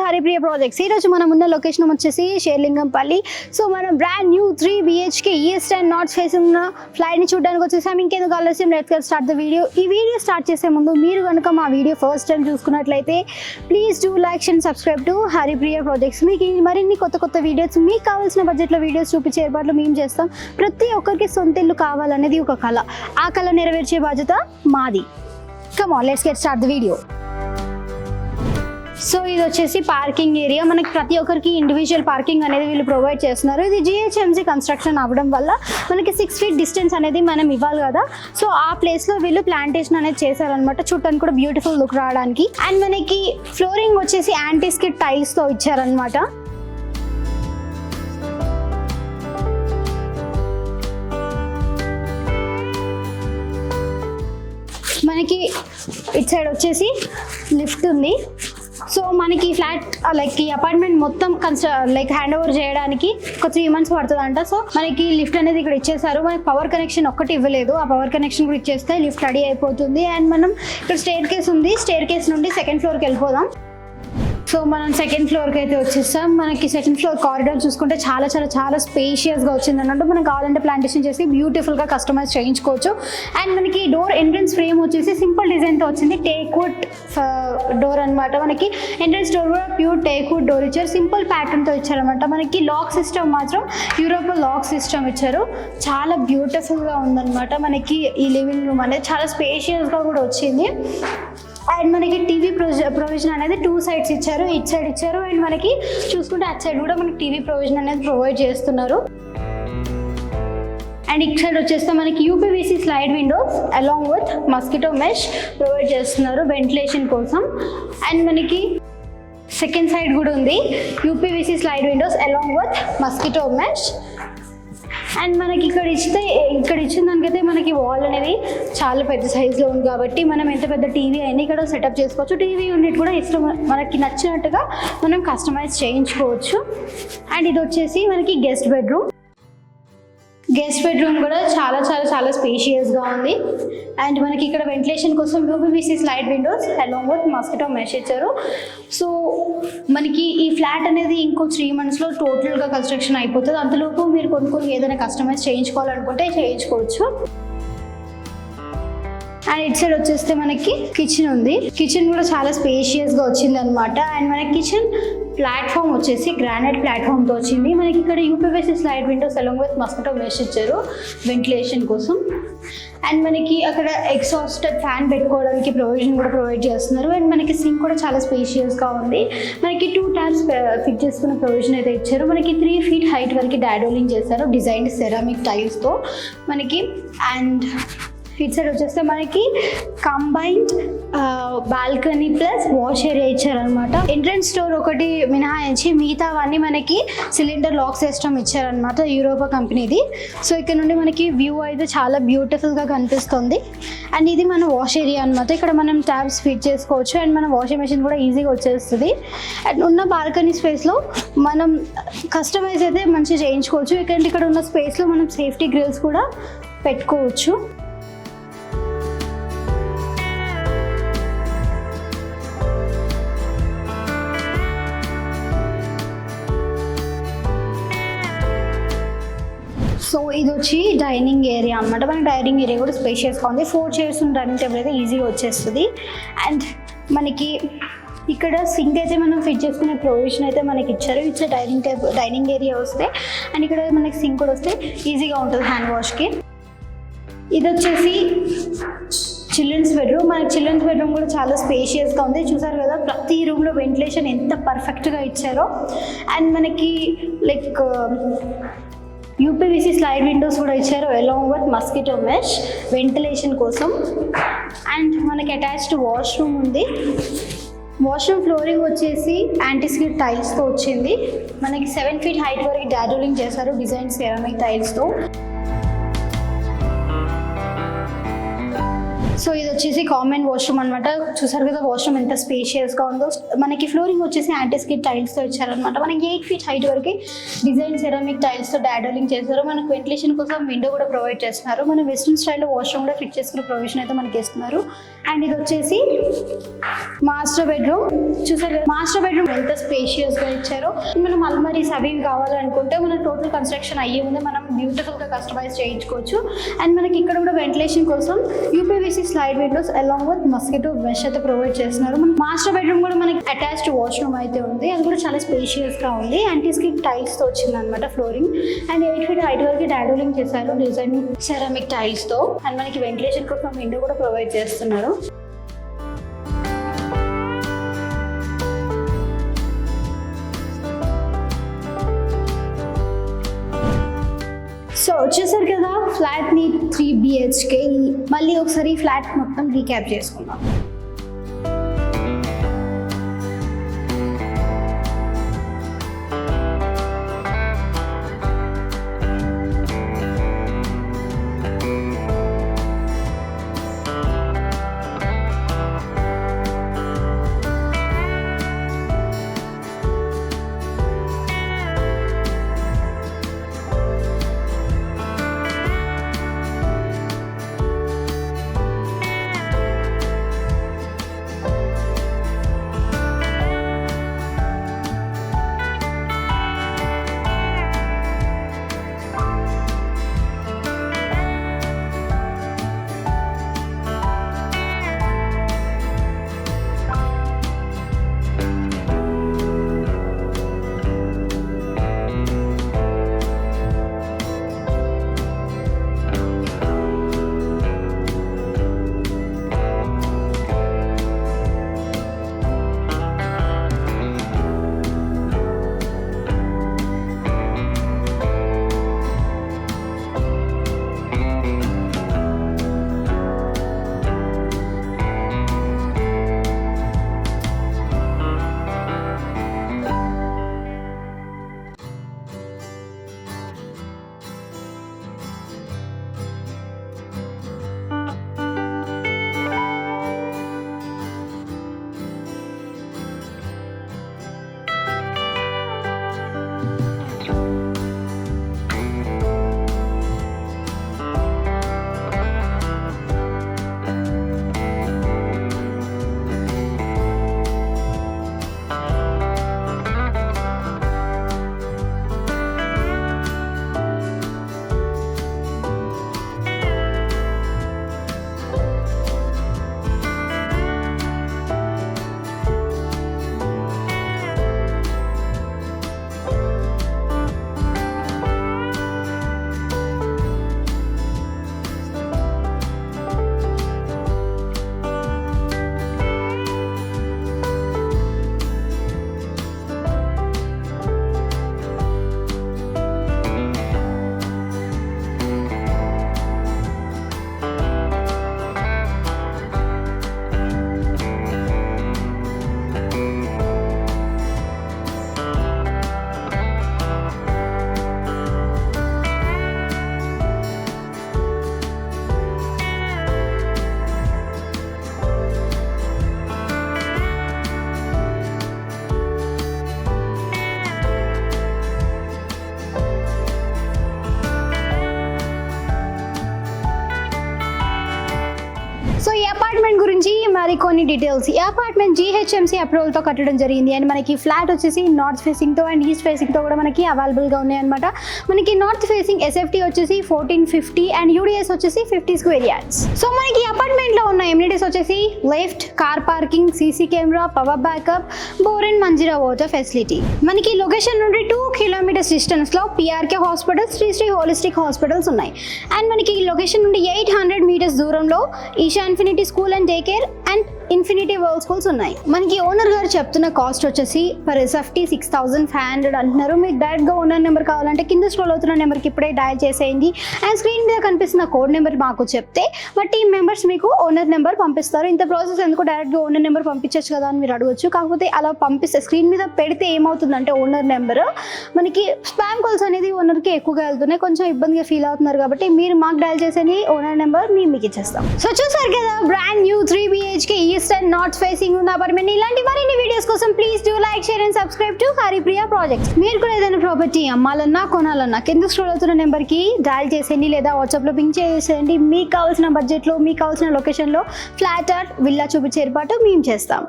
Haripriya projects. ఈరోజు మనం ఉన్న లొకేషన్ వచ్చేసి షేర్లింగంపల్లి. సో మనం brand new 3 BHK east and north facing ఉన్న ఫ్లైట్ని చూడడానికి వచ్చేసాం. ఇంకెందుకు ఆలస్యం, లెట్స్ స్టార్ట్ ద వీడియో. ఈ వీడియో స్టార్ట్ చేసే ముందు మీరు కనుక మా వీడియో ఫస్ట్ టైం చూసుకున్నట్లయితే please do like and subscribe to Haripriya projects. మీకు మరిన్ని కొత్త వీడియోస్, మీకు కావాల్సిన బడ్జెట్లో వీడియోస్ చూపించే ఏర్పాట్లు మేము చేస్తాం. ప్రతి ఒక్కరికి సొంత ఇల్లు కావాలనేది ఒక కళ. ఆ కళ నెరవేర్చే బాధ్యత మాది. Come on, let's get start the video. So ఇది వచ్చేసి పార్కింగ్ ఏరియా. మనకి ప్రతి ఒక్కరికి ఇండివిజువల్ పార్కింగ్ అనేది వీళ్ళు ప్రొవైడ్ చేస్తున్నారు. ఇది GHMC కన్స్ట్రక్షన్ అవ్వడం వల్ల మనకి 6 feet డిస్టెన్స్ అనేది మనం ఇవ్వాలి కదా. సో ఆ ప్లేస్లో వీళ్ళు ప్లాంటేషన్ అనేది చేశారనమాట. చూడటానికి కూడా బ్యూటిఫుల్ లుక్ రావడానికి. అండ్ మనకి ఫ్లోరింగ్ వచ్చేసి యాంటీ స్కిడ్ టైల్స్తో ఇచ్చారనమాట. మనకి ఇటు సైడ్ వచ్చేసి లిఫ్ట్ ఉంది. సో మనకి ఫ్లాట్ లైక్ ఈ అపార్ట్మెంట్ మొత్తం హ్యాండ్ ఓవర్ చేయడానికి ఒక 3 months పడుతుందంట. సో మనకి లిఫ్ట్ అనేది ఇక్కడ ఇచ్చేసారు. మనకి పవర్ కనెక్షన్ ఒక్కటి ఇవ్వలేదు. ఆ పవర్ కనెక్షన్ కూడా ఇచ్చేస్తే లిఫ్ట్ రెడీ అయిపోతుంది. అండ్ మనం ఇక్కడ స్టేర్ కేస్ ఉంది. స్టేర్ కేస్ నుండి సెకండ్ ఫ్లోర్కి వెళ్ళిపోదాం. సో మనం సెకండ్ ఫ్లోర్కి అయితే వచ్చేస్తాం. మనకి సెకండ్ ఫ్లోర్ కారిడార్ చూసుకుంటే చాలా స్పేషియస్గా వచ్చింది అన్నట్టు. మనం కావాలంటే ప్లాంటేషన్ చేసి బ్యూటిఫుల్గా కస్టమైజ్ చేయించుకోవచ్చు. అండ్ మనకి డోర్ ఎంట్రన్స్ ఫ్రేమ్ వచ్చేసి సింపుల్ డిజైన్తో వచ్చింది. టేక్వుడ్ డోర్ అనమాట. మనకి ఎంట్రన్స్ డోర్ కూడా ప్యూర్ టేక్వుడ్ డోర్ ఇచ్చారు. సింపుల్ ప్యాటర్న్తో ఇచ్చారనమాట. మనకి లాక్ సిస్టమ్ మాత్రం యూరోప్ లాక్ సిస్టమ్ ఇచ్చారు. చాలా బ్యూటిఫుల్గా ఉందన్నమాట. మనకి ఈ లివింగ్ రూమ్ అనేది చాలా స్పేషియస్గా కూడా వచ్చింది. అండ్ మనకి టీవీ ప్రొవిజన్ అనేది 2 sides ఇచ్చారు. ఇటు సైడ్ ఇచ్చారు. అండ్ మనకి చూసుకుంటే అటు సైడ్ కూడా మనకి టీవీ ప్రొవిజన్ అనేది ప్రొవైడ్ చేస్తున్నారు. అండ్ ఇటు సైడ్ వచ్చేస్తే మనకి UPVC slide Windows along with mosquito mesh provide చేస్తున్నారు వెంటిలేషన్ కోసం. అండ్ మనకి సెకండ్ సైడ్ కూడా ఉంది UPVC slide Windows along with mosquito mesh. And మనకి ఇక్కడ ఇచ్చిన దానికైతే మనకి వాల్ అనేది చాలా పెద్ద సైజులో ఉంది కాబట్టి మనం ఎంత పెద్ద టీవీ అయినా ఇక్కడ సెటప్ చేసుకోవచ్చు. టీవీ యూనిట్ కూడా ఇష్టం మనకి నచ్చినట్టుగా మనం కస్టమైజ్ చేయించుకోవచ్చు. అండ్ ఇది వచ్చేసి మనకి గెస్ట్ బెడ్రూమ్ కూడా చాలా స్పేషియస్గా ఉంది. అండ్ మనకి ఇక్కడ వెంటిలేషన్ కోసం UPVC slide Windows along with mosquito mesh ఇచ్చారు. సో మనకి ఈ ఫ్లాట్ అనేది ఇంకో 3 monthsలో టోటల్గా కన్స్ట్రక్షన్ అయిపోతుంది. అంతలోపు మీరు కొనుక్కొని ఏదైనా కస్టమైజ్ చేయించుకోవాలనుకుంటే చేయించుకోవచ్చు. అండ్ ఇటు సైడ్ వచ్చేస్తే మనకి కిచెన్ ఉంది. కిచెన్ కూడా చాలా స్పేషియస్గా వచ్చింది అనమాట. అండ్ మనకి కిచెన్ ప్లాట్ఫామ్ వచ్చేసి గ్రానైట్ ప్లాట్ఫామ్తో వచ్చింది. మనకి ఇక్కడ UPVC slide Windows along with mosquito mesh ఇచ్చారు వెంటిలేషన్ కోసం. అండ్ మనకి అక్కడ ఎగ్జాస్టెడ్ ఫ్యాన్ పెట్టుకోవడానికి ప్రొవిజన్ కూడా ప్రొవైడ్ చేస్తున్నారు. అండ్ మనకి సింక్ కూడా చాలా స్పేషియస్గా ఉంది. మనకి 2 taps ఫిట్ చేసుకున్న ప్రొవిజన్ అయితే ఇచ్చారు. మనకి 3 feet హైట్ వరకు డాడోలింగ్ చేశారు డిజైన్ సెరామిక్ టైల్స్తో మనకి. అండ్ ఇటు సైడ్ వచ్చేస్తే మనకి combined balcony plus wash area ఇచ్చారనమాట. ఎంట్రన్స్ డోర్ ఒకటి మినహాయించి మిగతావన్నీ మనకి సిలిండర్ లాక్ సిస్టమ్ ఇచ్చారనమాట యూరోపా కంపెనీది. సో ఇక్కడ నుండి మనకి వ్యూ అయితే చాలా బ్యూటిఫుల్గా కనిపిస్తుంది. అండ్ ఇది మన వాష్ ఏరియా అనమాట. ఇక్కడ మనం ట్యాబ్స్ ఫిట్ చేసుకోవచ్చు. అండ్ మన వాషింగ్ మెషిన్ కూడా ఈజీగా వచ్చేస్తుంది. అండ్ ఉన్న బాల్కనీ స్పేస్లో మనం కస్టమైజ్ అయితే మంచిగా చేయించుకోవచ్చు. ఇక్కడ ఉన్న స్పేస్లో మనం సేఫ్టీ గ్రిల్స్ కూడా పెట్టుకోవచ్చు. సో ఇది వచ్చి డైనింగ్ ఏరియా అనమాట. మన డైనింగ్ ఏరియా కూడా స్పేషియస్గా ఉంది. 4 chairs ఉన్న డైనింగ్ టేబుల్ అయితే ఈజీగా వచ్చేస్తుంది. అండ్ మనకి ఇక్కడ సింక్ అయితే మనం ఫిట్ చేసుకునే ప్రొవిజన్ అయితే మనకి ఇచ్చారు. ఇచ్చే డైనింగ్ ఏరియా వస్తే అండ్ ఇక్కడ మనకి సింక్ కూడా వస్తే ఈజీగా ఉంటుంది హ్యాండ్ వాష్కి. ఇది వచ్చేసి చిల్డ్రన్స్ బెడ్రూమ్. మనకి చిల్డ్రన్స్ బెడ్రూమ్ కూడా చాలా స్పేషియస్గా ఉంది. చూసారు కదా ప్రతి రూమ్లో వెంటిలేషన్ ఎంత పర్ఫెక్ట్గా ఇచ్చారో. అండ్ మనకి లైక్ UPVC స్లైడ్ విండోస్ కూడా ఇచ్చారు along with mosquito mesh ventilation కోసం. అండ్ మనకి అటాచ్డ్ వాష్రూమ్ ఉంది. వాష్రూమ్ ఫ్లోరింగ్ వచ్చేసి యాంటీ స్కిడ్ టైల్స్తో వచ్చింది. మనకి 7 feet హైట్ వరకు డాడోలింగ్ చేశారు డిజైన్ సెరామిక్ టైల్స్తో. సో ఇది వచ్చేసి కామన్ వాష్రూమ్ అనమాట. చూసారు కదా వాష్రూమ్ ఎంత స్పేషియస్గా ఉందో. మనకి ఫ్లోరింగ్ వచ్చేసి యాంటీ స్కిడ్ టైల్స్తో ఇచ్చారనమాట. మనకి 8 feet హైట్ వరకు డిజైన్ సెరామిక్ టైల్స్తో డాడోలింగ్ చేస్తారు. మనకు వెంటిలేషన్ కోసం విండో కూడా ప్రొవైడ్ చేస్తున్నారు. మన వెస్ట్రన్ స్టైల్లో వాష్రూమ్ కూడా ఫిట్ చేసుకునే ప్రొవిజన్ అయితే మనకి ఇస్తున్నారు. అండ్ ఇది వచ్చేసి మాస్టర్ బెడ్రూమ్. చూసారు కదా మాస్టర్ బెడ్రూమ్ ఎంత స్పేషియస్గా ఇచ్చారో. మనం అల్మరీస్ అవి కావాలనుకుంటే మన టోటల్ కన్స్ట్రక్షన్ అయ్యే ముందే మనం బ్యూటిఫుల్గా కస్టమైజ్ చేయించుకోవచ్చు. అండ్ మనకి ఇక్కడ కూడా వెంటిలేషన్ కోసం UPVC slide Windows along with mosquito mesh అయితే ప్రొవైడ్ చేస్తున్నారు. మన మాస్టర్ బెడ్రూమ్ కూడా మనకి అటాచ్డ్ వాష్రూమ్ అయితే ఉంది. అది కూడా చాలా స్పేషియస్గా ఉంది. యాంటీ స్కిడ్ టైల్స్తో వచ్చింది అనమాట ఫ్లోరింగ్. అండ్ 8 feet హైట్ వరకు డాడోలింగ్ చేశారు డిజైన్ సెరామిక్ టైల్స్తో. అండ్ మనకి వెంటిలేషన్ కోసం విండో కూడా ప్రొవైడ్ చేస్తున్నారు. సో వచ్చేసరికి కదా ఫ్లాట్ని 3 BHK. మళ్ళీ ఒకసారి ఫ్లాట్ మొత్తం రీక్యాప్ చేసుకుందాం. సో ఈ అపార్ట్మెంట్ గురించి మరి కొన్ని డీటెయిల్స్. ఈ అపార్ట్మెంట్ GHMC అప్రూవల్తో కట్టడం జరిగింది. అండ్ మనకి ఫ్లాట్ వచ్చేసి నార్త్ ఫేసింగ్తో అండ్ ఈస్ట్ ఫేసింగ్తో కూడా మనకి అవైలబుల్గా ఉన్నాయన్నమాట. మనకి నార్త్ ఫేసింగ్ SFT వచ్చేసి 1450 అండ్ UDS వచ్చేసి 50 square yards. సో మనకి అపార్ట్మెంట్లో ఉన్న ఎమ్యూనిటీస్ వచ్చేసి lift, car parking, CC camera, power backup, bore and Manjira water facility. మనకి లొకేషన్ నుండి 2 kilometers డిస్టెన్స్లో PRK hospitals, Sri holistic hospitals ఉన్నాయి. అండ్ మనకి లొకేషన్ నుండి 800 meters దూరంలో Isha infinity school and day care and infinity world schools rooms ఉన్నాయి. మనకి ఓనర్ గారు చెప్తున్న కాస్ట్ వచ్చేసి పర్ ఎస్ఎఫ్టీ 6500 అంటున్నారు. మీకు డైరెక్ట్ గా ఓనర్ నెంబర్ కావాలంటే కింద స్క్రోల్ అవుతున్న నెంబర్కి ఇప్పుడే డయల్ చేసేయండి. అండ్ స్క్రీన్ మీద కనిపిస్తున్న కోడ్ నెంబర్ మాకు చెప్తే మా టీమ్ మెంబర్స్ మీకు ఓనర్ నెంబర్ పంపిస్తారు. ఇంత ప్రాసెస్ ఎందుకు డైరెక్ట్గా ఓనర్ నెంబర్ పంపించచ్చు కదా అని మీరు అడగచ్చు. కాకపోతే అలా పంపిస్తే స్క్రీన్ మీద పెడితే ఏమవుతుందంటే ఓనర్ నెంబర్ మనకి స్పామ్ కాల్స్ అనేది ఓనర్కి ఎక్కువగా వెళ్తున్నాయి, కొంచెం ఇబ్బందిగా ఫీల్ అవుతున్నారు. కాబట్టి మీరు మాకు డయల్ చేసేది ఓనర్ నెంబర్ మీకు ఇచ్చేస్తాం. సో చూసారు కదా brand new 3 BHK east and north facing ఉన్న అపార్ట్మెంట్. ఇలాంటి మరిన్ని వీడియోస్ కోసం please do like, share and subscribe to Haripriya projects. మీరు కూడా ఏదైనా ప్రాపర్టీ అమ్మాలన్నా కొనాలన్నా కింద స్క్రోల్ అవుతున్న నెంబర్కి డయల్ చేసేయండి లేదా వాట్సాప్లో పింక్ చేసేయండి. మీకు కావాల్సిన బడ్జెట్లో మీకు కావాల్సిన లొకేషన్లో ఫ్లాట్ ఆర్ విల్లా చూపించే ఏర్పాటు మేము చేస్తాం.